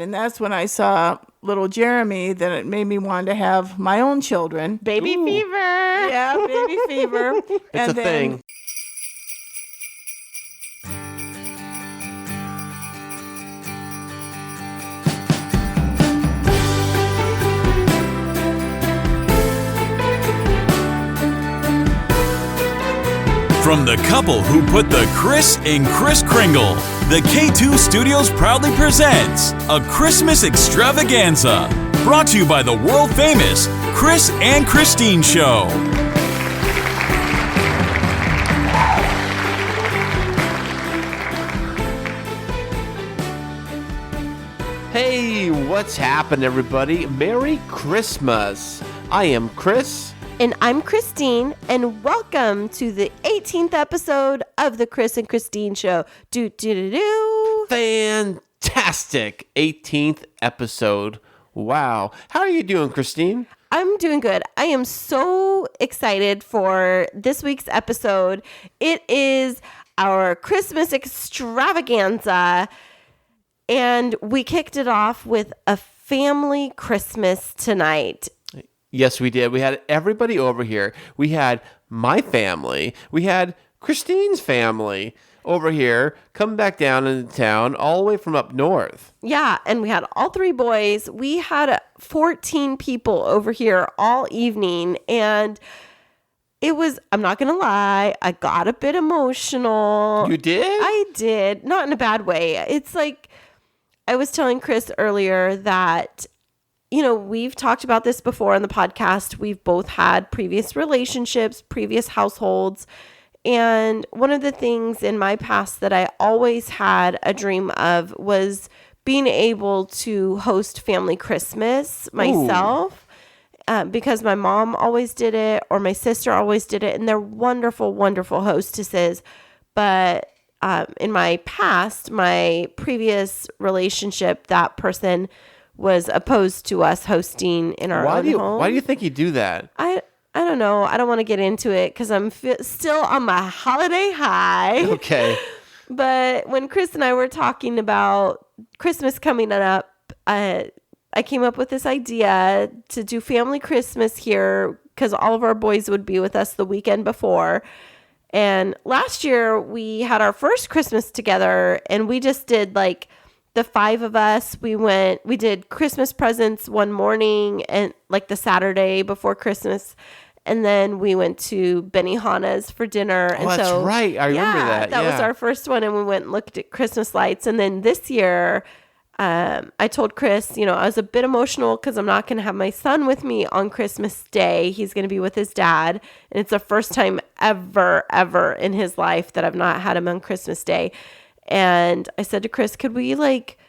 And that's when I saw little Jeremy that it made me want to have my own children. Baby fever. Yeah, baby fever. It's a thing. From the couple who put the Kris in Kris Kringle, the K2 Studios proudly presents a Christmas Extravaganza, brought to you by the world-famous Kris and Kristine Show. Hey, what's happened, everybody? Merry Christmas. I am Kris. And I'm Kristine, and welcome to the 18th episode of the Kris and Kristine Show. Do. Fantastic 18th episode. Wow. How are you doing, Kristine? I'm doing good. I am so excited for this week's episode. It is our Christmas extravaganza, and we kicked it off with a family Christmas tonight. Yes, we did. We had everybody over here. We had my family. We had Kristine's family over here come back down into town all the way from up north. Yeah, and we had all three boys. We had 14 people over here all evening, and it was, I'm not going to lie, I got a bit emotional. You did? I did. Not in a bad way. It's like, I was telling Kris earlier that, you know, we've talked about this before on the podcast. We've both had previous relationships, previous households. And one of the things in my past that I always had a dream of was being able to host family Christmas myself, because my mom always did it, or my sister always did it. And they're wonderful, wonderful hostesses. But in my past, my previous relationship, that person was opposed to us hosting in our own home. Why do you think you do that? I don't know. I don't want to get into it because I'm still on my holiday high. Okay. But when Kris and I were talking about Christmas coming up, I came up with this idea to do family Christmas here because all of our boys would be with us the weekend before. And last year we had our first Christmas together, and we just did like the five of us. We did Christmas presents one morning and like the Saturday before Christmas. And then we went to Benihana's for dinner. Oh, that's right. I remember that. That was our first one. And we went and looked at Christmas lights. And then this year, I told Kris, you know, I was a bit emotional because I'm not going to have my son with me on Christmas Day. He's going to be with his dad. And it's the first time ever in his life that I've not had him on Christmas Day. And I said to Kris, could we like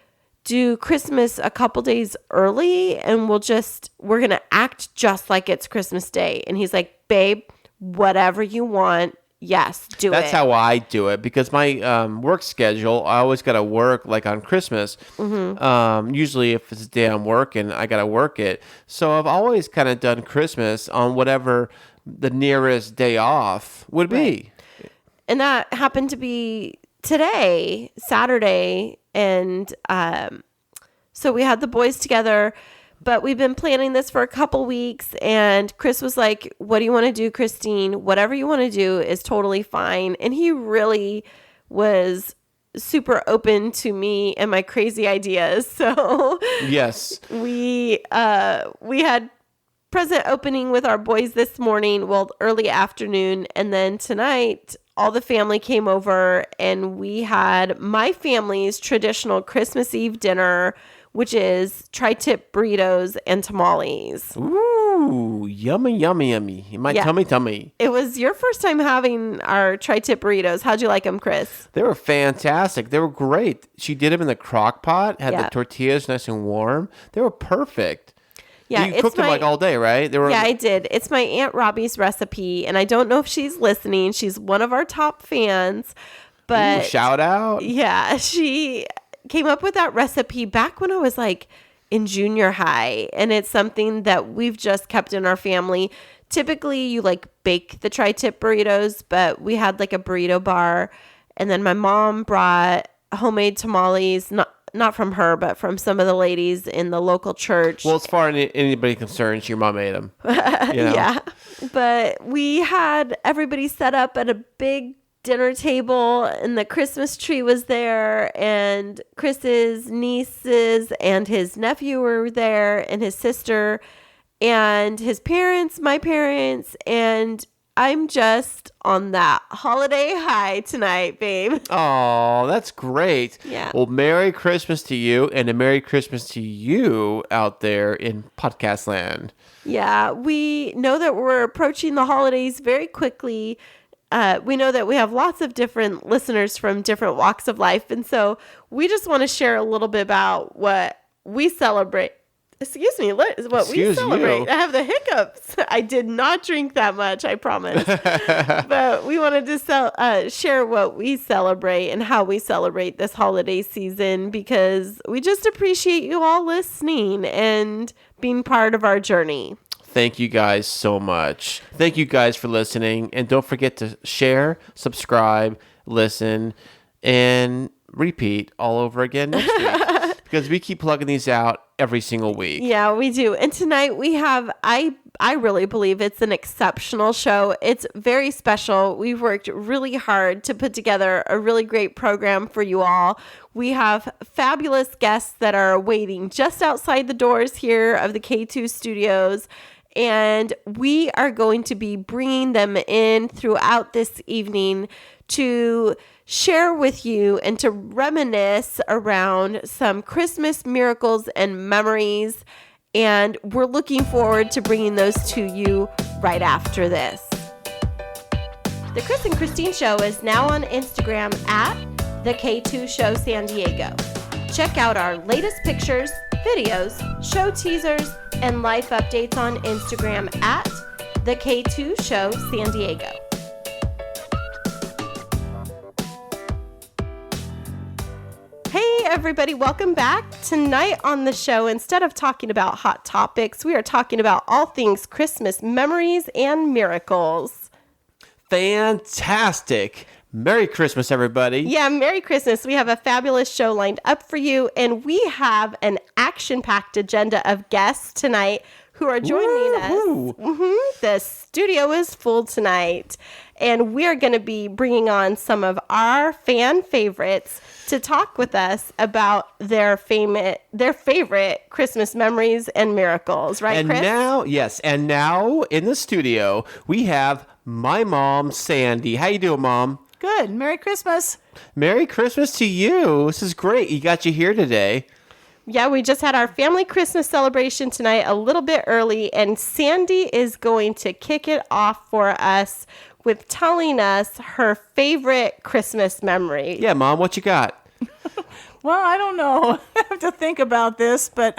do Christmas a couple days early, and we're going to act just like it's Christmas Day. And he's like, babe, whatever you want. Yes, do it. That's how I do it, because my work schedule, I always got to work like on Christmas. Mm-hmm. Usually if it's a day I'm working, I got to work it. So I've always kind of done Christmas on whatever the nearest day off would be. And that happened to be today, Saturday, and so we had the boys together, but we've been planning this for a couple weeks, and Kris was like, what do you want to do, Kristine? Whatever you want to do is totally fine. And he really was super open to me and my crazy ideas. So yes, we had present opening with our boys this morning, well, early afternoon, and then tonight all the family came over, and we had my family's traditional Christmas Eve dinner, which is tri-tip burritos and tamales. Ooh, yummy, yummy, yummy. My tummy. It was your first time having our tri-tip burritos. How'd you like them, Kris? They were fantastic. They were great. She did them in the crock pot, had the tortillas nice and warm. They were perfect. Yeah, you cooked them like all day, right? I did. It's my Aunt Robbie's recipe, and I don't know if she's listening. She's one of our top fans, but shout out. Yeah, she came up with that recipe back when I was like in junior high, and it's something that we've just kept in our family. Typically, you like bake the tri-tip burritos, but we had like a burrito bar, and then my mom brought homemade tamales, not from her, but from some of the ladies in the local church. Well, as far as anybody concerned, your mom made them. Yeah. But we had everybody set up at a big dinner table, and the Christmas tree was there, and Chris's nieces and his nephew were there, and his sister, and his parents, my parents, and I'm just on that holiday high tonight, babe. Oh, that's great. Yeah. Well, Merry Christmas to you, and a Merry Christmas to you out there in podcast land. Yeah, we know that we're approaching the holidays very quickly. We know that we have lots of different listeners from different walks of life. And so we just want to share a little bit about what we celebrate. Excuse me, what we celebrate. You. I have the hiccups. I did not drink that much, I promise. But we wanted to share what we celebrate and how we celebrate this holiday season, because we just appreciate you all listening and being part of our journey. Thank you guys so much. Thank you guys for listening. And don't forget to share, subscribe, listen, and repeat all over again next week. Because we keep plugging these out every single week. Yeah, we do. And tonight we have, I really believe it's an exceptional show. It's very special. We've worked really hard to put together a really great program for you all. We have fabulous guests that are waiting just outside the doors here of the K2 studios. And we are going to be bringing them in throughout this evening to share with you and to reminisce around some Christmas miracles and memories. And we're looking forward to bringing those to you right after this. The Kris and Kristine Show is now on Instagram at the K2 Show San Diego. Check out our latest pictures, videos, show teasers, and life updates on Instagram at the K2 Show San Diego. Hey everybody, welcome back. Tonight on the show, instead of talking about hot topics, we are talking about all things Christmas memories and miracles. Fantastic. Merry Christmas, everybody. Yeah, Merry Christmas. We have a fabulous show lined up for you, and we have an action-packed agenda of guests tonight who are joining us. The studio is full tonight, and we are going to be bringing on some of our fan favorites to talk with us about their favorite Christmas memories and miracles. Right, and Kris? Now in the studio, we have my mom, Sandy. How you doing, Mom? Good. Merry Christmas. Merry Christmas to you. This is great. You got you here today. Yeah, we just had our family Christmas celebration tonight a little bit early, and Sandy is going to kick it off for us with telling us her favorite Christmas memory. Yeah, Mom, what you got? Well, I don't know. I have to think about this, but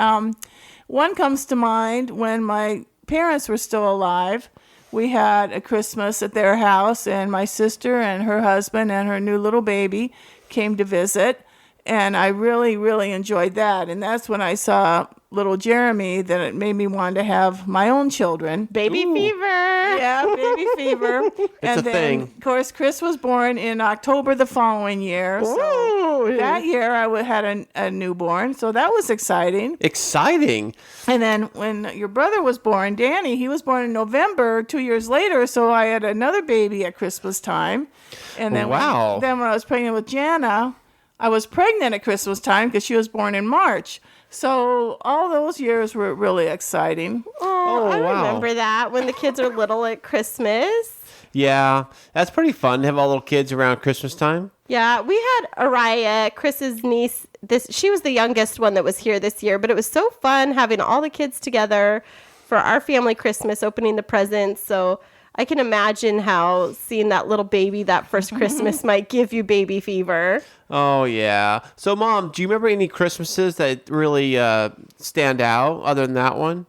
one comes to mind when my parents were still alive. We had a Christmas at their house, and my sister and her husband and her new little baby came to visit, and I really, really enjoyed that. And that's when I saw little Jeremy that it made me want to have my own children. Baby fever. Yeah, baby fever. It's a thing. Of course, Kris was born in October the following year. So that year I had a newborn, so that was exciting. Exciting. And then when your brother was born, Danny, he was born in November 2 years later, so I had another baby at Christmas time. And then Wow. Then when I was pregnant with Jana, I was pregnant at Christmas time because she was born in March. So all those years were really exciting. Oh, I wow. remember that when the kids are little at Christmas. Yeah, that's pretty fun to have all little kids around Christmas time. Yeah, we had Araya, Chris's niece. She was the youngest one that was here this year, but it was so fun having all the kids together for our family Christmas, opening the presents. So I can imagine how seeing that little baby that first Christmas might give you baby fever. Oh, yeah. So, Mom, do you remember any Christmases that really stand out other than that one?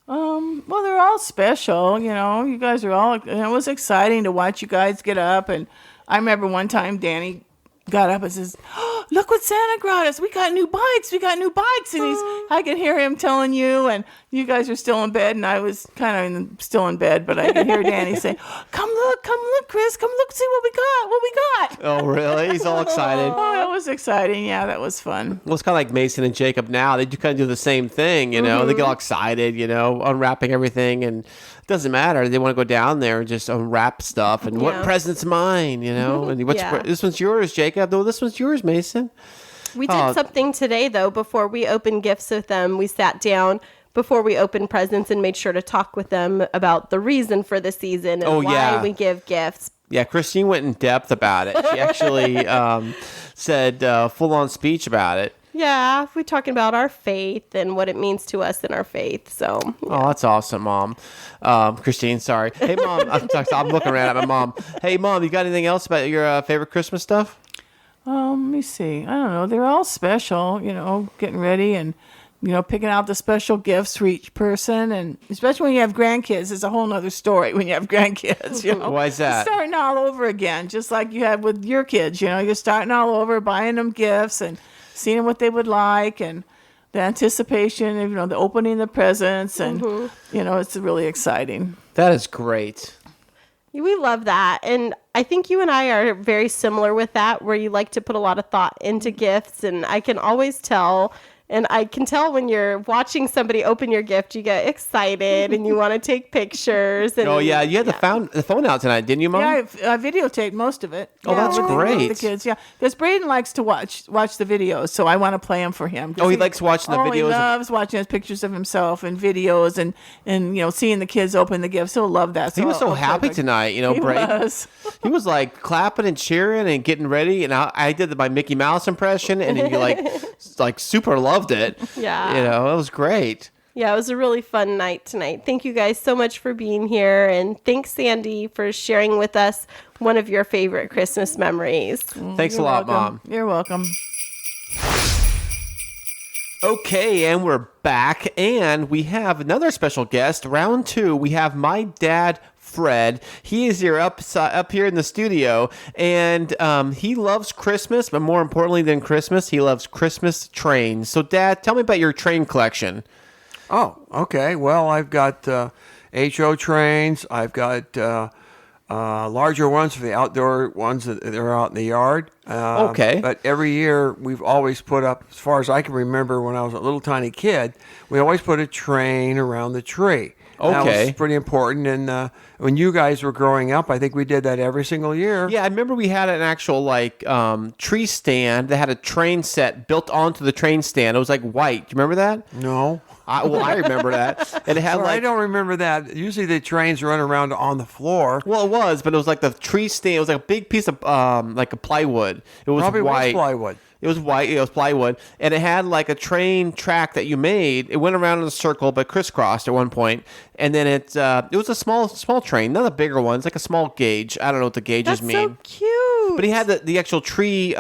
Well, they're all special, you know. You guys are all, it was exciting to watch you guys get up. And I remember one time Danny got up and says, "Oh, look what Santa brought us. We got new bikes. And I can hear him telling you, and you guys are still in bed, and I was kind of still in bed, but I could hear Danny say, come look, Kris, come look, see what we got. Oh, really? He's all excited. Oh, that was exciting. Yeah, that was fun. Well, it's kind of like Mason and Jacob now. They do kind of do the same thing, you know. They get all excited, you know, unwrapping everything, and it doesn't matter. They want to go down there and just unwrap stuff. And what present's mine, you know? And this one's yours, Jacob. No, this one's yours, Mason. We did something today, though, before we opened gifts with them. We sat down before we opened presents and made sure to talk with them about the reason for the season and why we give gifts. Yeah, Kristine went in depth about it. She actually said full-on speech about it. Yeah, we're talking about our faith and what it means to us in our faith. So, yeah. Oh, that's awesome, Mom. Kristine, sorry. Hey, Mom, I'm looking around at my mom. Hey, Mom, you got anything else about your favorite Christmas stuff? Let me see. I don't know. They're all special, you know, getting ready and, you know, picking out the special gifts for each person. And especially when you have grandkids, it's a whole nother story when you have grandkids, you know. Why is that? You're starting all over again, just like you had with your kids, you know. You're starting all over, buying them gifts and seeing what they would like and the anticipation of, you know, the opening the presents. And, you know, it's really exciting. That is great. We love that. And I think you and I are very similar with that, where you like to put a lot of thought into gifts. And I can always tell, and I can tell when you're watching somebody open your gift, you get excited and you want to take pictures. And, you had the phone out tonight, didn't you, Mom? Yeah, I videotaped most of it. Oh, that's great. The kids, yeah. Because Braden likes to watch the videos, so I want to play them for him. Oh, he likes watching the videos? He loves watching his pictures of himself and videos and you know, seeing the kids open the gifts. He'll love that. So he was so happy tonight, you know, Braden. He was like clapping and cheering and getting ready, and I did my Mickey Mouse impression, and he like super loved it. Yeah. You know, it was great. Yeah, it was a really fun night tonight. Thank you guys so much for being here. And thanks, Sandy, for sharing with us one of your favorite Christmas memories. Thanks a lot, welcome. Mom. You're welcome. Okay, and we're back, and we have another special guest. Round 2, we have my dad, Fred. He is here up here in the studio, and he loves Christmas, but more importantly than Christmas, he loves Christmas trains. So, Dad, tell me about your train collection. Oh, okay. Well, I've got HO trains. I've got larger ones for the outdoor ones that are out in the yard. Okay. But every year we've always put up, as far as I can remember when I was a little tiny kid, we always put a train around the tree. Okay. That was pretty important. And when you guys were growing up, I think we did that every single year. Yeah, I remember we had an actual tree stand that had a train set built onto the train stand. It was like white. Do you remember that? No. I remember that. And it had I don't remember that. Usually the trains run around on the floor. Well, it was, but it was like the tree stand. It was like a big piece of like a plywood. It was Probably white. was plywood. It was white. It was plywood, and it had like a train track that you made. It went around in a circle, but crisscrossed at one point. And then it was a small train, not a bigger one. It's like a small gauge. I don't know what the gauges That's mean. so cute. But he had the actual tree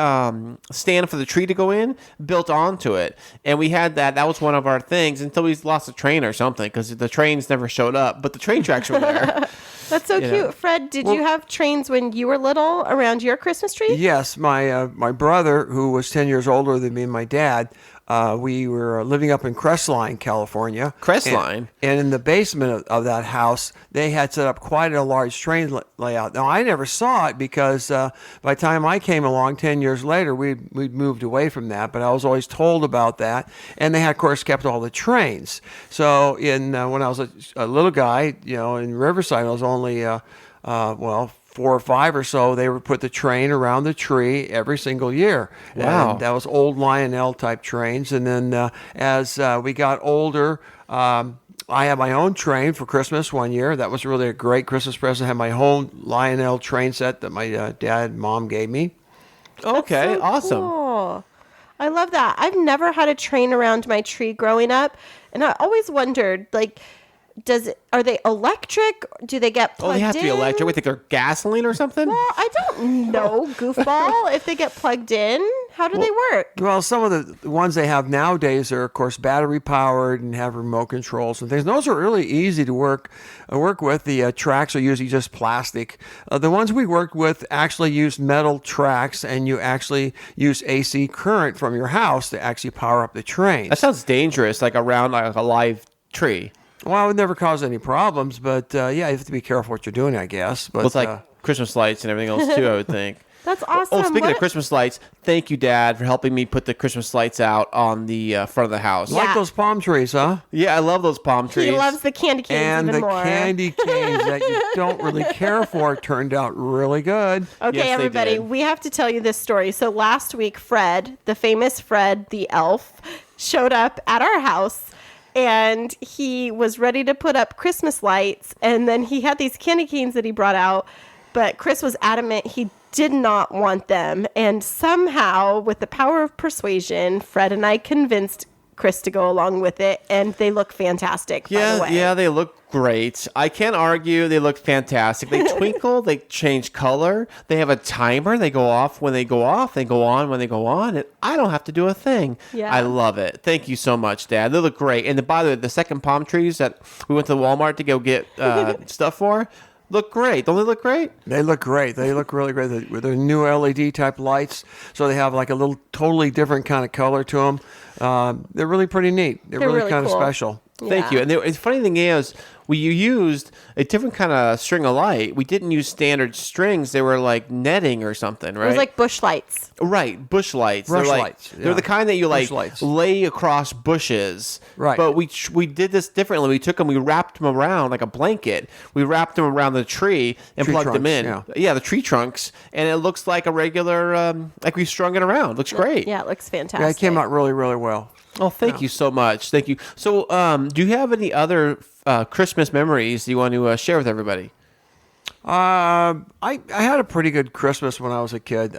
stand for the tree to go in built onto it, and we had that. That was one of our things until we lost the train or something because the trains never showed up, but the train tracks were there. That's so cute. know. Fred, did you have trains when you were little around your Christmas tree? Yes, my brother, who was 10 years older than me and my dad, we were living up in Crestline, California. Crestline? And in the basement of that house, they had set up quite a large train layout. Now, I never saw it because by the time I came along 10 years later, we'd moved away from that, but I was always told about that. And they had, of course, kept all the trains. So when I was a little guy, you know, in Riverside, I was only, 4 or 5 or so, they would put the train around the tree every single year. Wow. And that was old Lionel type trains. And then as we got older, I had my own train for Christmas one year. That was really a great Christmas present. I had my own Lionel train set that my dad and mom gave me. Okay, So awesome. cool. I love that. I've never had a train around my tree growing up, and I always wondered, like, Are they electric? Do they get plugged in? Oh, they have to be electric. We think they're gasoline or something? Well, I don't know, goofball. If they get plugged in, how do they work? Well, some of the ones they have nowadays are, of course, battery powered and have remote controls and things. Those are really easy to work with. The tracks are usually just plastic. The ones we worked with actually use metal tracks, and you actually use AC current from your house to actually power up the train. That sounds dangerous, like around like a live tree. Well, it would never cause any problems, but yeah, you have to be careful what you're doing, I guess. But Well, it's like Christmas lights and everything else too, I would think. That's awesome. Oh, speaking What of Christmas lights, thank you, Dad, for helping me put the Christmas lights out on the front of the house. like Yeah. those palm trees, huh? Yeah, I love those palm trees. He loves the candy canes And even the more. candy canes that you don't really care for turned out really good. Okay, Yes, they everybody, did. we have to tell you this story. So last week, Fred, the famous Fred the elf, showed up at our house. And he was ready to put up Christmas lights. And then he had these candy canes that he brought out. But Kris was adamant he did not want them. And somehow, with the power of persuasion, Fred and I convinced Kris to go along with it. And they look fantastic, by the way. Yeah, they look great. I can't argue. They look fantastic. They twinkle. They change color. They have a timer. They go off when they go off. They go on when they go on. And I don't have to do a thing. Yeah. I love it. Thank you so much, Dad. They look great. And by the way, the second palm trees that we went to Walmart to go get stuff for look great. Don't they look great? They look great. They look really great. With their new LED type lights, so they have like a little totally different kind of color to them. They're really pretty neat. They're really kind of cool. special. Thank you. And the funny thing is, we used a different kind of string of light. We didn't use standard strings. They were like netting or something, right? It was like bush lights. Right, bush lights. Brush they're like, lights, They're yeah. the kind that you Bush like lights. lay across bushes. Right. But we did this differently. We took them, we wrapped them around like a blanket. We wrapped them around the tree and Tree plugged them in. trunks, Yeah, the tree trunks, and it looks like a regular, like we strung it around. Looks great. Yeah, it looks fantastic. Yeah, it came out really, really well. Oh, thank you so much. Thank you. So, do you have any other Christmas memories you want to share with everybody? I had a pretty good Christmas when I was a kid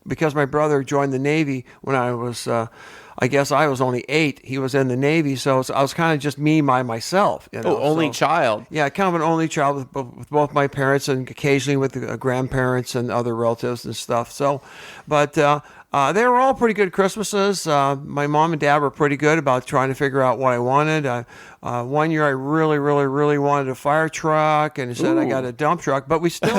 because my brother joined the Navy when I was, I guess I was only 8. He was in the Navy, so I was kind of just me by myself. You know, Only so- child. Yeah, kind of an only child with both my parents and occasionally with the grandparents and other relatives and stuff. So, but they were all pretty good Christmases. My mom and dad were pretty good about trying to figure out what I wanted. One year I really, really, really wanted a fire truck, and instead I got a dump truck. But we still,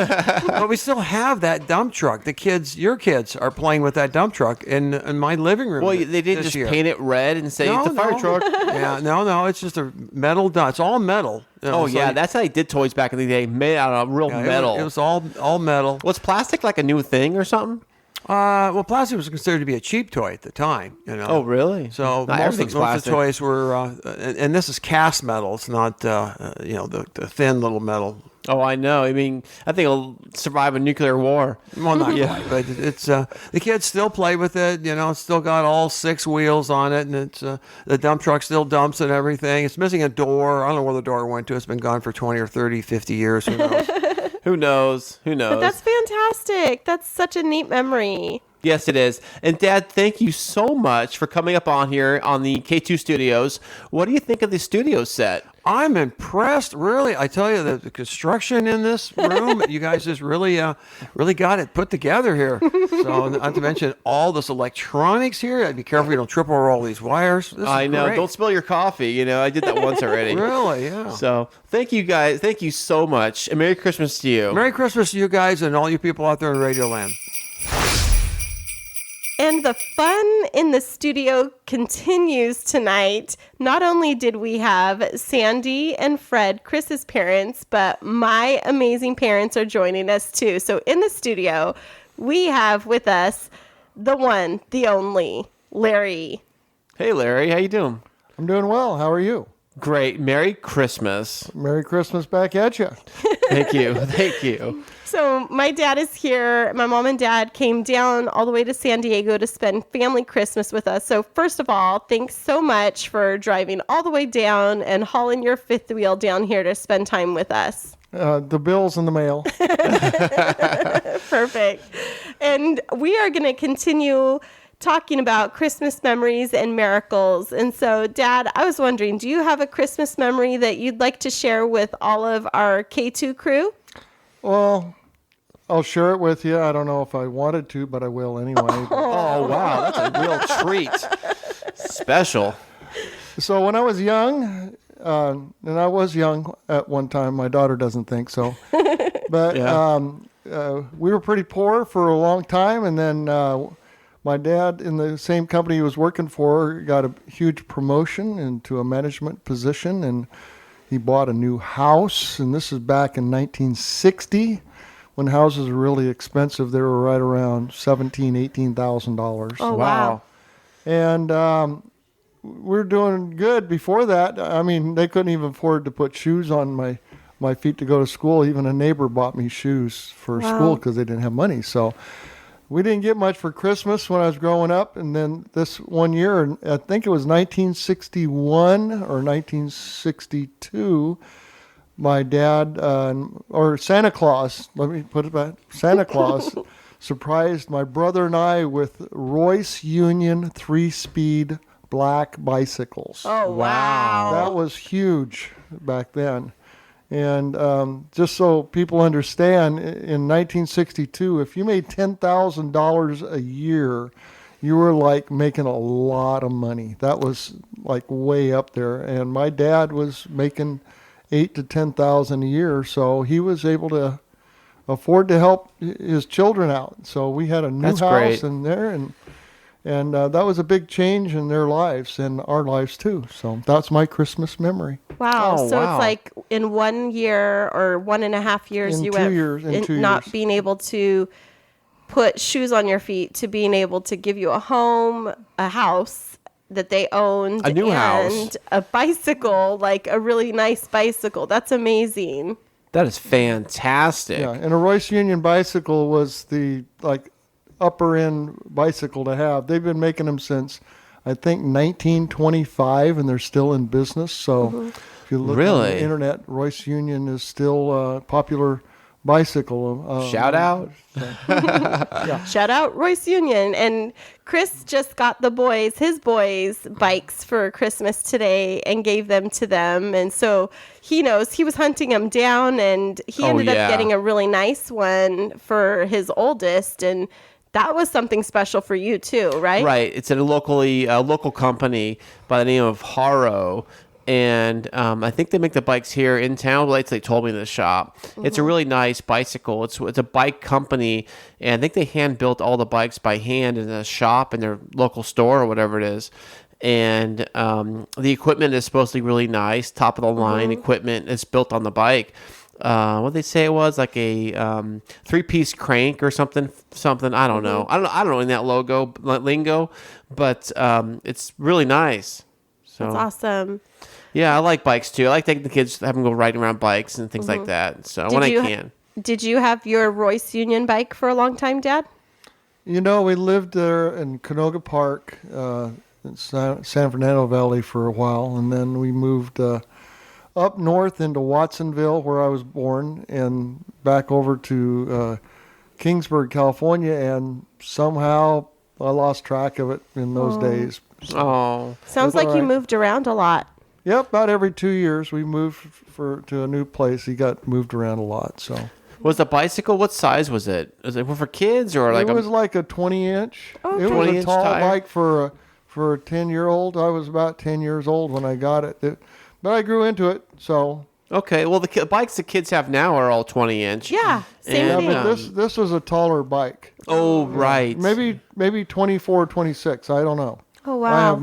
have that dump truck. The kids, your kids, are playing with that dump truck in my living room. Well, they didn't this just year. paint it red and say it's a fire truck. Yeah, no, it's just a metal dump. It's all metal. You know, Oh, so yeah, that's how they did toys back in the day, made out of real yeah, metal. It was all metal. Was plastic like a new thing or something? Well, plastic was considered to be a cheap toy at the time. You know. Oh, really? So Not most everything's of the plastic. toys were, and this is cast metal. It's not, the thin little metal. Oh, I know. I mean, I think it'll survive a nuclear war. Well, not quite, but it's the kids still play with it. You know, it's still got all 6 wheels on it, and it's the dump truck still dumps and everything. It's missing a door. I don't know where the door went to. It's been gone for 20 or 30, 50 years. Who knows? Who knows? Who knows? But that's fantastic. That's such a neat memory. Yes, it is. And Dad, thank you so much for coming up on here on the K2 Studios. What do you think of the studio set? I'm impressed, really. I tell you, the construction in this room, you guys just really got it put together here. So, not to mention all this electronics here. I'd be careful you don't trip over all these wires. This I is know. great. Don't spill your coffee. You know, I did that once already. Really, yeah. So thank you guys. Thank you so much. And Merry Christmas to you. Merry Christmas to you guys and all you people out there in Radio Land. And the fun in the studio continues tonight. Not only did we have Sandy and Fred, Kris's parents, but my amazing parents are joining us too. So in the studio, we have with us the one, the only, Larry. Hey, Larry. How you doing? I'm doing well. How are you? Great. Merry Christmas. Merry Christmas back at you. Thank you. Thank you. So my dad is here. My mom and dad came down all the way to San Diego to spend family Christmas with us. So first of all, thanks so much for driving all the way down and hauling your fifth wheel down here to spend time with us. The bill's in the mail. Perfect. And we are going to continue talking about Christmas memories and miracles. And so, Dad, I was wondering, do you have a Christmas memory that you'd like to share with all of our K2 crew? Well, I'll share it with you. I don't know if I wanted to, but I will anyway. Oh, wow. That's a real treat. Special. So when I was young, and I was young at one time, my daughter doesn't think so, but we were pretty poor for a long time. And then my dad, in the same company he was working for, got a huge promotion into a management position, and he bought a new house. And this is back in 1960. When houses were really expensive. They were right around $18,000. Oh, wow. And we're doing good before that. I mean, they couldn't even afford to put shoes on my feet to go to school. Even a neighbor bought me shoes for school because they didn't have money. So we didn't get much for Christmas when I was growing up. And then this one year, I think it was 1961 or 1962, my dad, or Santa Claus, let me put it back, Santa Claus surprised my brother and I with Royce Union 3-speed black bicycles. Oh, wow. That was huge back then. And just so people understand, in 1962, if you made $10,000 a year, you were like making a lot of money. That was like way up there. And my dad was making $8,000 to $10,000 a year, so he was able to afford to help his children out. So we had a new That's house great. in there, and that was a big change in their lives and our lives too. So that's my Christmas memory. Wow. Oh, So wow. it's like in 1 year or 1.5 years, In you 2 went years, in 2 not years. being able to put shoes on your feet to being able to give you a home, a house that they owned, A new house. and a bicycle, like a really nice bicycle. That's amazing. That is fantastic. Yeah, and a Royce Union bicycle was the like upper end bicycle to have. They've been making them since I think 1925, and they're still in business. So if you look on Really? the internet, Royce Union is still a popular bicycle. Shout out. Shout out Royce Union. And Kris just got his boys bikes for Christmas today and gave them to them. And so he knows he was hunting them down, and he Oh, ended yeah. up getting a really nice one for his oldest. And that was something special for you too, right? Right. It's a local company by the name of Haro. And I think they make the bikes here in town. Like they told me in the shop. It's a really nice bicycle. It's a bike company, and I think they hand built all the bikes by hand in a shop in their local store or whatever it is. And the equipment is supposed to be really nice, top of the line equipment. It's built on the bike. What they say it was like a 3-piece crank or something. I don't know. I don't know in that lingo, but it's really nice. So That's awesome. yeah, I like bikes too. I like taking the kids, have them go riding around bikes and things like that. So when I can. Did you have your Royce Union bike for a long time, Dad? You know, we lived there in Canoga Park, in San Fernando Valley for a while, and then we moved up north into Watsonville, where I was born, and back over to Kingsburg, California, and somehow I lost track of it in those days. Oh, Sounds That's like all you right. moved around a lot. Yep, about every 2 years we moved to a new place. He got moved around a lot, so was the bicycle? What size was it? Was it for kids or like it was like a 20-inch. Oh, It was 20 a inch tall tire? bike for a 10-year-old. I was about 10 years old when I got it, but I grew into it. So Okay, well the bikes the kids have now are all 20-inch. Yeah, same And, thing. but this was a taller bike. Oh right. Maybe 24, 26. I don't know. Oh, I wow. have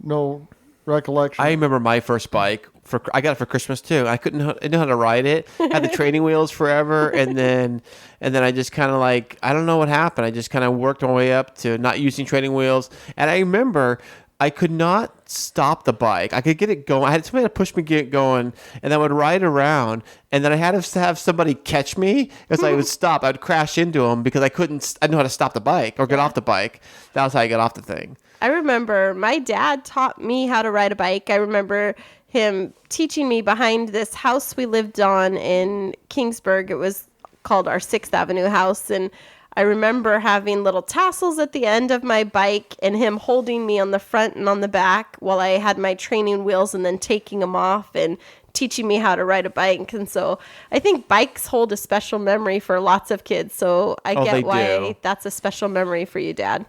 no recollection. I remember my first bike. I got it for Christmas too. I didn't know how to ride it. Had the training wheels forever, and then I just kind of like, I don't know what happened. I just kind of worked my way up to not using training wheels. And I remember I could not stop the bike. I could get it going. I had somebody to push me get it going, and then I would ride around, and then I had to have somebody catch me because I would stop. I would crash into them because I didn't know how to stop the bike or get off the bike. That was how I got off the thing. I remember my dad taught me how to ride a bike. I remember him teaching me behind this house we lived on in Kingsburg. It was called our 6th Avenue house. And I remember having little tassels at the end of my bike and him holding me on the front and on the back while I had my training wheels and then taking them off and teaching me how to ride a bike. And so I think bikes hold a special memory for lots of kids. So I they get why do. that's a special memory for you, Dad.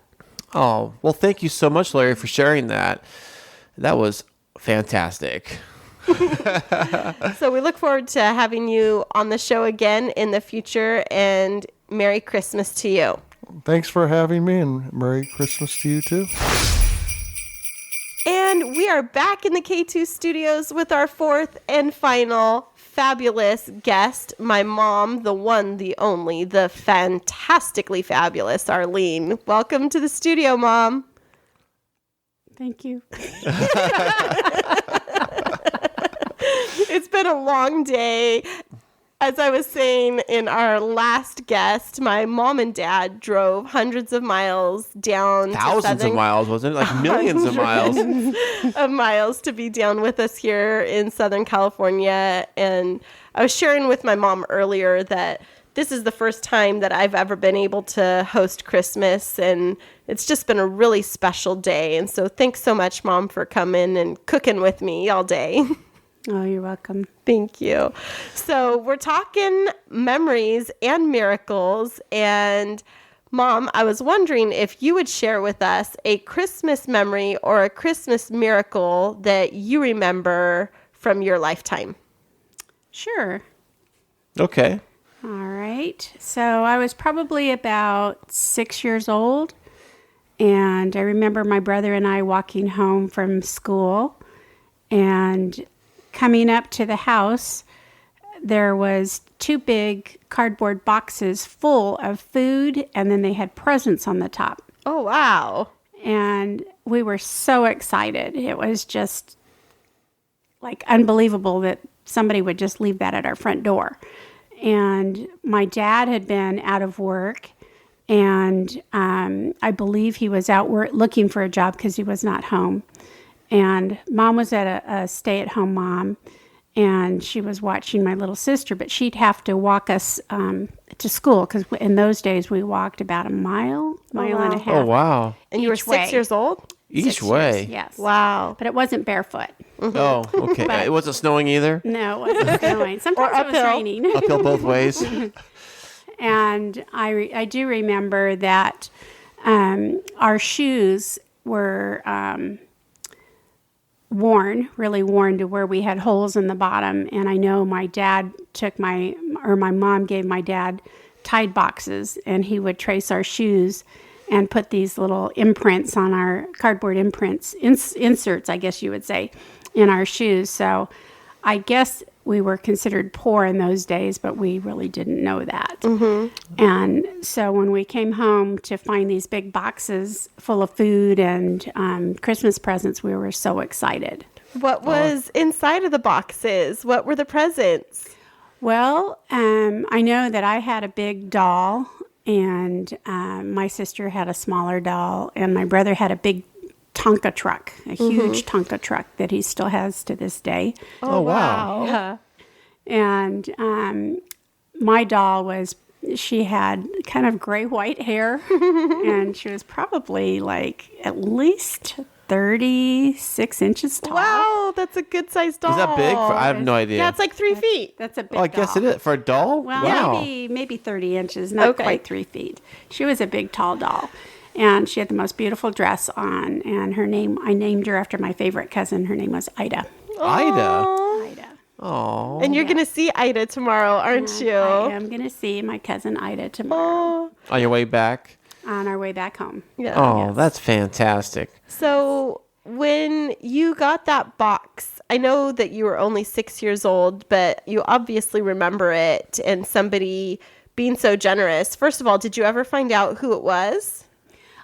Oh, well, thank you so much, Larry, for sharing that. That was fantastic. So we look forward to having you on the show again in the future, and Merry Christmas to you. Thanks for having me, and Merry Christmas to you too. And we are back in the K2 studios with our fourth and final fabulous guest, my mom, the one, the only, the fantastically fabulous Arlene. Welcome to the studio, Mom. Thank you. It's been a long day. As I was saying in our last guest, my mom and dad drove hundreds of miles down Thousands of miles, wasn't it? Like millions of miles. of miles to be down with us here in Southern California. And I was sharing with my mom earlier that this is the first time that I've ever been able to host Christmas, and it's just been a really special day. And so thanks so much, Mom, for coming and cooking with me all day. Oh, you're welcome. Thank you. So we're talking memories and miracles. And Mom, I was wondering if you would share with us a Christmas memory or a Christmas miracle that you remember from your lifetime. Sure. Okay. All right. So I was probably about 6 years old, and I remember my brother and I walking home from school, and coming up to the house, there was 2 big cardboard boxes full of food, and then they had presents on the top. Oh, wow. And we were so excited. It was just like unbelievable that somebody would just leave that at our front door. And my dad had been out of work, and I believe he was out looking for a job because he was not home. And Mom was at a stay-at-home mom, and she was watching my little sister, but she'd have to walk us to school because in those days we walked about a mile and a half. Oh, wow. And you were Each 6 way. years old? Each 6 way. years, yes. Wow. But it wasn't barefoot. Oh, okay. It wasn't snowing either? No, it wasn't snowing. Sometimes it was uphill. raining. Uphill both ways? And I do remember that our shoes were really worn to where we had holes in the bottom. And I know my dad my mom gave my dad Tide boxes, and he would trace our shoes and put these little imprints on our cardboard inserts, I guess you would say, in our shoes. So I guess we were considered poor in those days, but we really didn't know that. Mm-hmm. And so when we came home to find these big boxes full of food and Christmas presents, we were so excited. What was inside of the boxes? What were the presents? Well, I know that I had a big doll, and my sister had a smaller doll, and my brother had a big Tonka truck, a huge Tonka truck that he still has to this day. Oh, wow. Yeah. And my doll she had kind of gray-white hair, and she was probably like at least 36 inches tall. Wow, that's a good-sized doll. Is that big? I have no idea. Yeah, it's like 3 feet. That's a big Oh, I guess doll. it is. For a doll? Well, wow. maybe 30 inches, not Okay. quite 3 feet. She was a big, tall doll. And she had the most beautiful dress on. And I named her after my favorite cousin. Her name was Ida. Ida. Ida. Oh. And you're going to see Ida tomorrow, aren't you? I am going to see my cousin Ida tomorrow On your way back? on our way back home. Yeah. Oh, that's fantastic. So when you got that box, I know that you were only 6 years old, but you obviously remember it and somebody being so generous. First of all, did you ever find out who it was?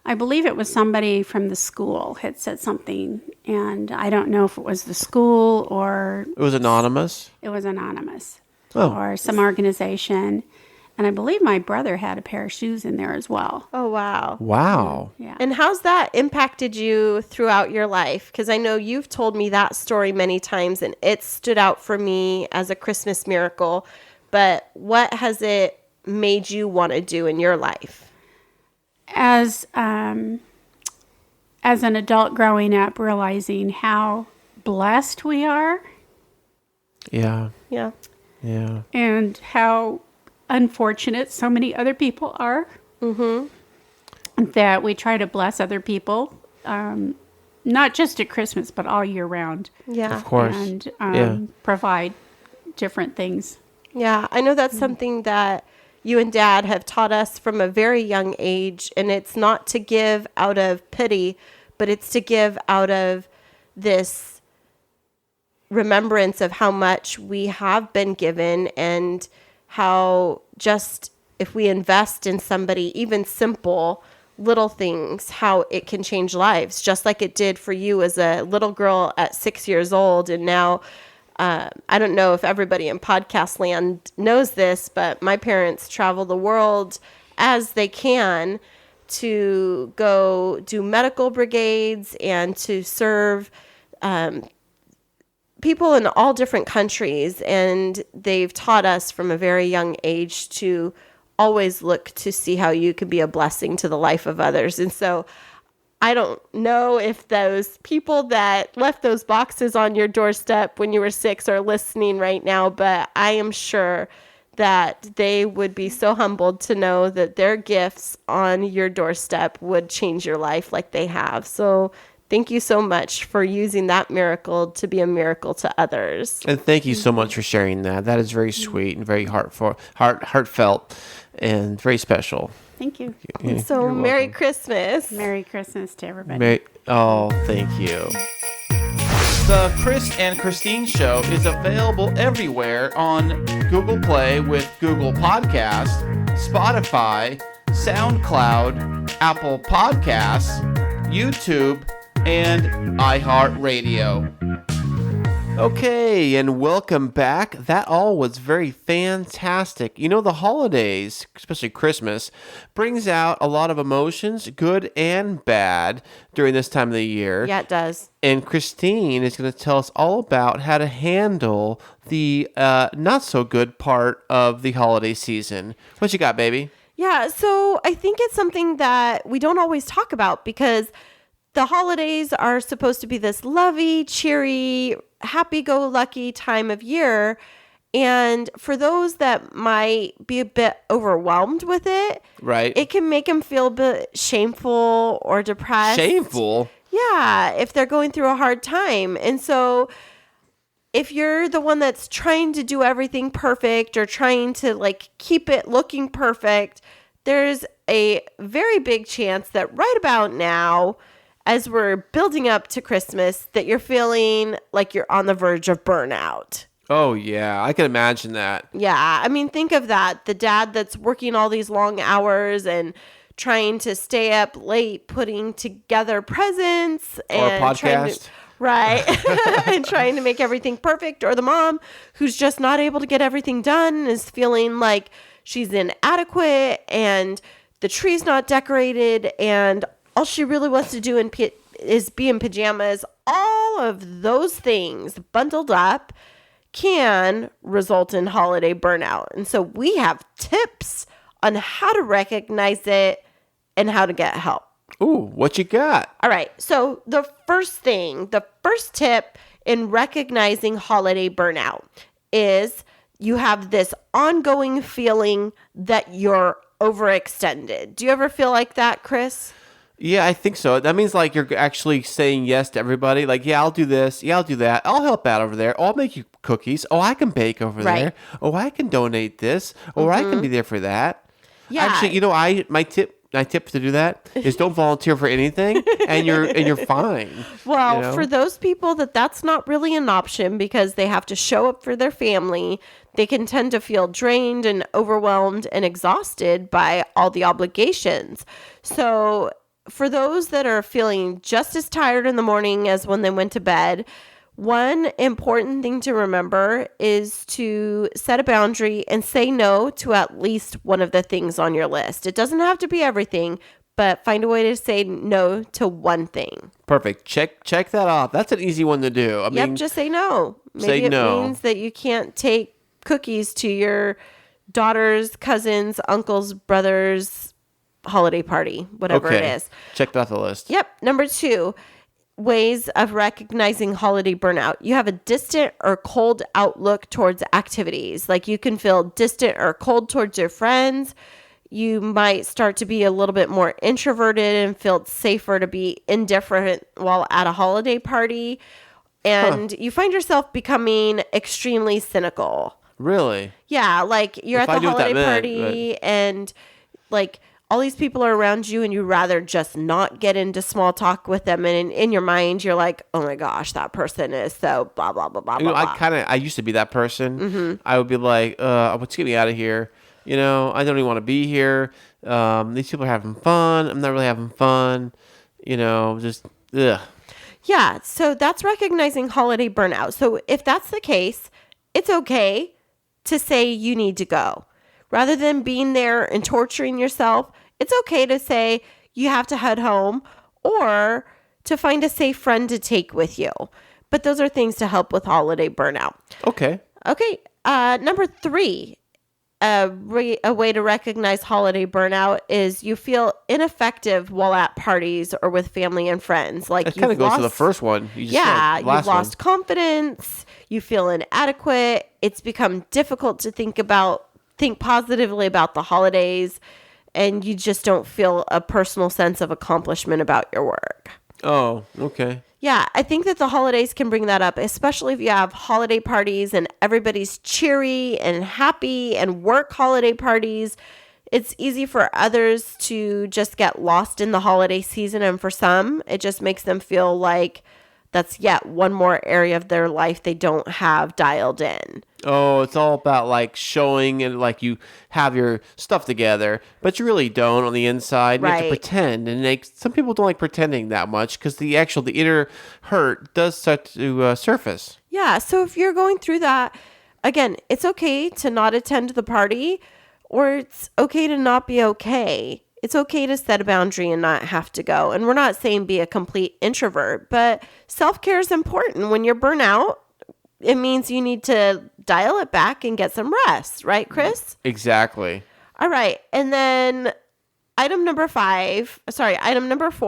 I believe it was somebody from the school had said something. And I don't know if it was the school or It was anonymous? it was anonymous Oh. or some organization. And I believe my brother had a pair of shoes in there as well. Oh, wow. Wow. Yeah. And how's that impacted you throughout your life? Because I know you've told me that story many times, and it stood out for me as a Christmas miracle. But what has it made you want to do in your life? as an adult growing up, realizing how blessed we are Yeah. Yeah. Yeah. and how unfortunate so many other people are. That we try to bless other people, not just at Christmas, but all year round, Yeah. Of course. and Yeah. provide different things. Yeah, I know that's something that you and Dad have taught us from a very young age, and it's not to give out of pity, but it's to give out of this remembrance of how much we have been given, and how just if we invest in somebody, even simple little things, how it can change lives, just like it did for you as a little girl at 6 years old. And now I don't know if everybody in podcast land knows this, but my parents travel the world as they can to go do medical brigades and to serve people in all different countries. And they've taught us from a very young age to always look to see how you can be a blessing to the life of others. And so I don't know if those people that left those boxes on your doorstep when you were 6 are listening right now, but I am sure that they would be so humbled to know that their gifts on your doorstep would change your life like they have. So thank you so much for using that miracle to be a miracle to others. And thank you so much for sharing that. That is very sweet and very heartfelt and very special. Thank you. Yeah, So you're Merry welcome. Christmas. Merry Christmas to everybody. Oh, thank you. The Kris and Kristine Show is available everywhere on Google Play with Google Podcasts, Spotify, SoundCloud, Apple Podcasts, YouTube, and iHeartRadio. Okay, and welcome back. That all was very fantastic. You know, the holidays, especially Christmas, brings out a lot of emotions, good and bad, during this time of the year. Yeah, it does. And Kristine is going to tell us all about how to handle the not so good part of the holiday season. What you got, baby? Yeah, so I think it's something that we don't always talk about, because the holidays are supposed to be this lovey, cheery, happy-go-lucky time of year. And for those that might be a bit overwhelmed with it, Right. it can make them feel a bit shameful or depressed. Shameful. Yeah, if they're going through a hard time. And so if you're the one that's trying to do everything perfect or trying to like keep it looking perfect, there's a very big chance that right about now, as we're building up to Christmas, that you're feeling like you're on the verge of burnout. Oh, yeah. I can imagine that. Yeah, I mean, think of that. The dad that's working all these long hours and trying to stay up late, putting together presents and podcast. Right. And trying to make everything perfect. Or the mom who's just not able to get everything done and is feeling like she's inadequate and the tree's not decorated and all she really wants to do is be in pajamas. All of those things bundled up can result in holiday burnout. And so we have tips on how to recognize it and how to get help. Ooh, what you got? All right. So the first tip in recognizing holiday burnout is you have this ongoing feeling that you're overextended. Do you ever feel like that, Kris? Yeah, I think so. That means like you're actually saying yes to everybody. Like, yeah, I'll do this. Yeah, I'll do that. I'll help out over there. Oh, I'll make you cookies. Oh, I can bake over Right. there. Oh, I can donate this. Or I can be there for that. Yeah. Actually, you know, my tip to do that is don't volunteer for anything, and you're fine. Well, you know? for those people that's not really an option because they have to show up for their family, they can tend to feel drained and overwhelmed and exhausted by all the obligations. So for those that are feeling just as tired in the morning as when they went to bed, one important thing to remember is to set a boundary and say no to at least one of the things on your list. It doesn't have to be everything, but find a way to say no to one thing. Perfect. Check that off. That's an easy one to do. I mean, Just say no. Maybe say it no. means that you can't take cookies to your daughter's cousins, uncles, brothers, holiday party, whatever it is. Check that off the list. Yep. Number 2, ways of recognizing holiday burnout. You have a distant or cold outlook towards activities. Like you can feel distant or cold towards your friends. You might start to be a little bit more introverted and feel safer to be indifferent while at a holiday party. And you find yourself becoming extremely cynical. Really? Yeah, like you're If at I the knew what that holiday meant, party and like all these people are around you and you rather just not get into small talk with them. And in your mind, you're like, oh my gosh, that person is so blah, blah, blah, blah, You know, blah. I used to be that person. I would be like, let's get me out of here. You know, I don't even want to be here. These people are having fun. I'm not really having fun. You know, just, ugh. Yeah, so that's recognizing holiday burnout. So if that's the case, it's okay to say you need to go. Rather than being there and torturing yourself, it's okay to say you have to head home or to find a safe friend to take with you. But those are things to help with holiday burnout. Okay. Okay, number 3, a way to recognize holiday burnout is you feel ineffective while at parties or with family and friends. Like It kind of goes to the first one. You just yeah, said, last you've lost one. confidence. You feel inadequate. It's become difficult to think positively about the holidays, and you just don't feel a personal sense of accomplishment about your work. Oh, okay. Yeah, I think that the holidays can bring that up, especially if you have holiday parties and everybody's cheery and happy and work holiday parties. It's easy for others to just get lost in the holiday season, and for some, it just makes them feel like that's yet one more area of their life they don't have dialed in. Oh, it's all about like showing and like you have your stuff together, but you really don't on the inside. You have to Right. pretend, and some people don't like pretending that much because the inner hurt does start to surface. Yeah, so if you're going through that, again, it's okay to not attend the party, or it's okay to not be okay. It's okay to set a boundary and not have to go. And we're not saying be a complete introvert, but self-care is important. When you're burnt out, it means you need to dial it back and get some rest, right, Kris? Exactly. All right. And then item number 4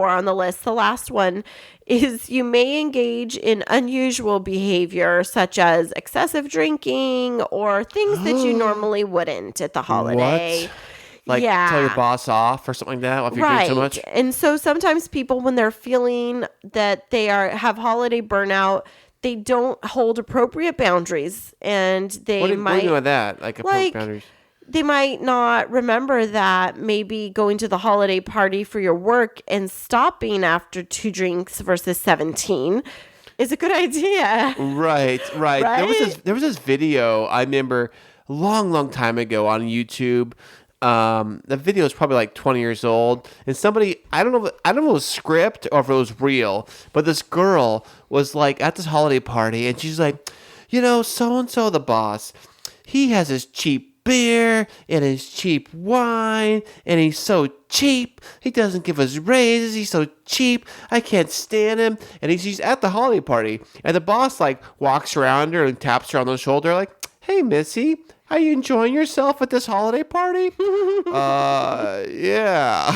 on the list, the last one, is you may engage in unusual behavior such as excessive drinking or things that you normally wouldn't at the holiday. What? Like Yeah. tell your boss off or something like that if you're doing too much? And so sometimes people, when they're feeling that they have holiday burnout, they don't hold appropriate boundaries, and they What do you might mean by that? Like, boundaries? they might not remember that maybe going to the holiday party for your work and stopping after 2 drinks versus 17 is a good idea. Right. Right? There was this video I remember a long time ago on YouTube. The video is probably like 20 years old, and somebody, I don't know if it was script or if it was real, but this girl was like at this holiday party, and she's like, you know, so-and-so the boss, he has his cheap beer and his cheap wine, and he's so cheap. He doesn't give us raises. He's so cheap. I can't stand him. And she's at the holiday party, and the boss like walks around her and taps her on the shoulder like, hey, Missy, are you enjoying yourself at this holiday party? Yeah.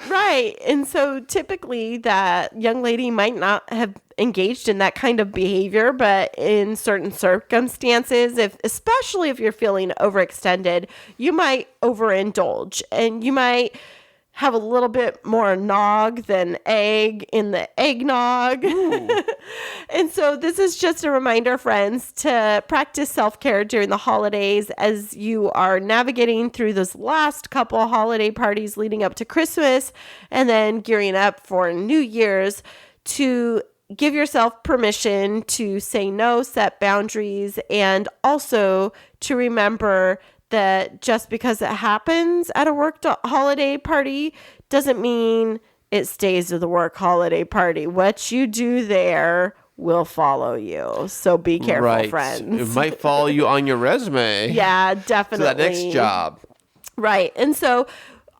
Right. And so typically that young lady might not have engaged in that kind of behavior, but in certain circumstances, especially if you're feeling overextended, you might overindulge, and you might have a little bit more nog than egg in the eggnog. And so this is just a reminder, friends, to practice self-care during the holidays as you are navigating through those last couple holiday parties leading up to Christmas and then gearing up for New Year's, to give yourself permission to say no, set boundaries, and also to remember that just because it happens at a work holiday party doesn't mean it stays at the work holiday party. What you do there will follow you. So be careful, Right. friends. It might follow you on your resume. Yeah, To definitely. that next job. Right. And so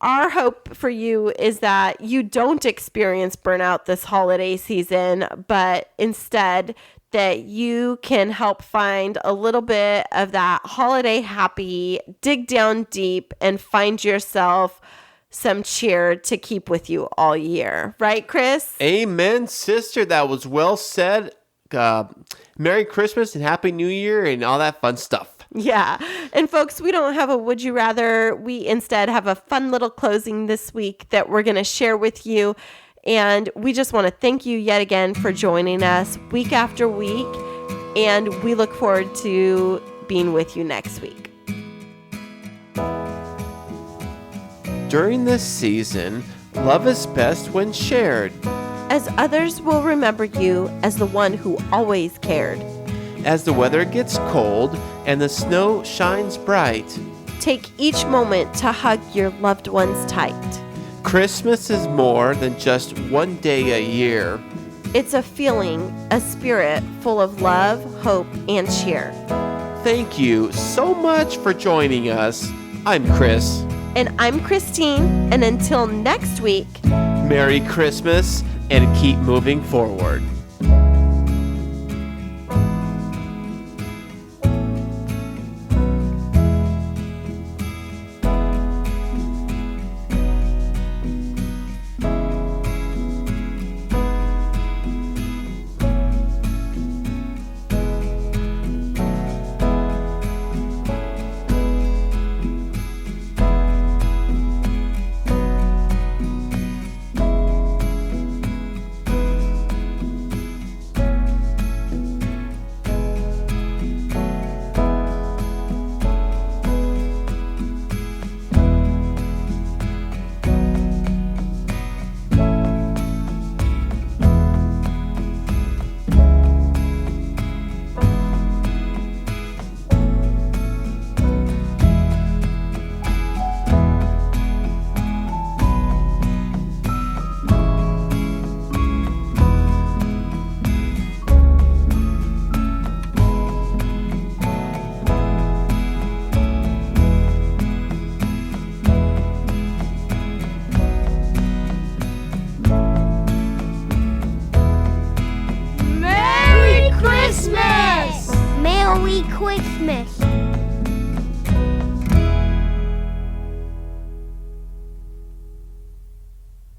our hope for you is that you don't experience burnout this holiday season, but instead that you can help find a little bit of that holiday happy, dig down deep, and find yourself some cheer to keep with you all year. Right, Kris? Amen, sister. That was well said. Merry Christmas and Happy New Year and all that fun stuff. Yeah. And folks, we don't have a would you rather. We instead have a fun little closing this week that we're going to share with you. And we just want to thank you yet again for joining us week after week. And we look forward to being with you next week. During this season, love is best when shared. As others will remember you as the one who always cared. As the weather gets cold and the snow shines bright, take each moment to hug your loved ones tight. Christmas is more than just one day a year. It's a feeling, a spirit full of love, hope, and cheer. Thank you so much for joining us. I'm Kris. And I'm Kristine. And until next week, Merry Christmas and keep moving forward. Merry Christmas!